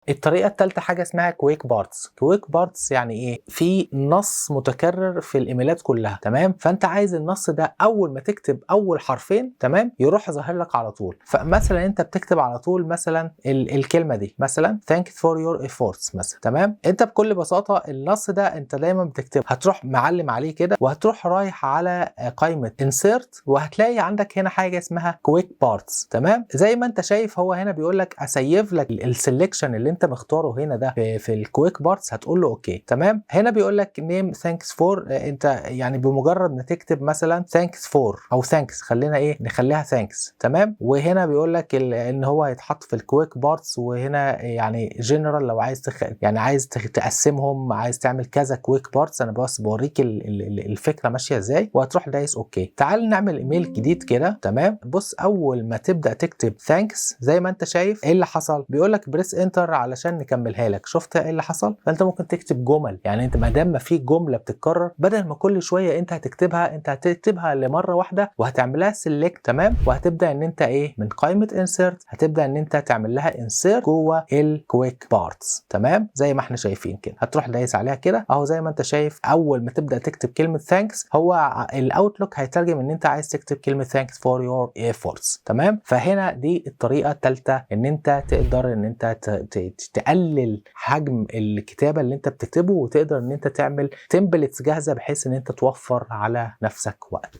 الطريقه الثالثه حاجه اسمها كويك بارتس. كويك بارتس يعني ايه؟ في نص متكرر في الايميلات كلها، تمام؟ فانت عايز النص ده اول ما تكتب اول حرفين، تمام، يروح ظاهر لك على طول. فمثلا انت بتكتب على طول مثلا الكلمه دي مثلا thank you for your efforts مثلا، تمام؟ انت بكل بساطه النص ده انت دايما بتكتبه، هتروح معلم عليه كده وهتروح رايح على قائمه insert وهتلاقي عندك هنا حاجه اسمها كويك بارتس، تمام؟ زي ما انت شايف هو هنا بيقول لك اسيف لك السلكشن اللي انت مختاره هنا ده في الكويك بارتس، هتقول له اوكي، تمام؟ هنا بيقول لك نيم ثانكس فور، انت يعني بمجرد ما تكتب مثلا ثانكس فور او ثانكس، خلينا ايه نخليها ثانكس، تمام؟ وهنا بيقول لك ان هو هيتحط في الكويك بارتس، وهنا يعني جنرال لو عايز يعني عايز تقسمهم، عايز تعمل كذا كويك بارتس. انا بس بوريك الفكره ماشيه ازاي، وهتروح دايس اوكي. تعال نعمل ايميل جديد كده، تمام؟ بص اول ما تبدا تكتب ثانكس زي ما انت شايف ايه اللي حصل، بيقول لك بريس انتر علشان نكملها لك. شفت ايه اللي حصل؟ فانت ممكن تكتب جمل، يعني انت ما دام ما في جمله بتتكرر، بدل ما كل شويه انت هتكتبها، انت هتكتبها لمره واحده وهتعملها سيلكت، تمام؟ وهتبدا ان انت ايه من قائمه انسيرت هتبدا ان انت تعمل لها انسيرت جوه الكويك بارتس، تمام؟ زي ما احنا شايفين كده، هتروح دايس عليها كده اهو زي ما انت شايف. اول ما تبدا تكتب كلمه ثانكس هو الاوتلوك هيترجم ان انت عايز تكتب كلمه ثانكس فور يور efforts، تمام؟ فهنا دي الطريقه الثالثه ان انت تقدر ان انت تقلل حجم الكتابه اللي انت بتكتبه، وتقدر ان انت تعمل تمبلتس جاهزه بحيث ان انت توفر على نفسك وقت.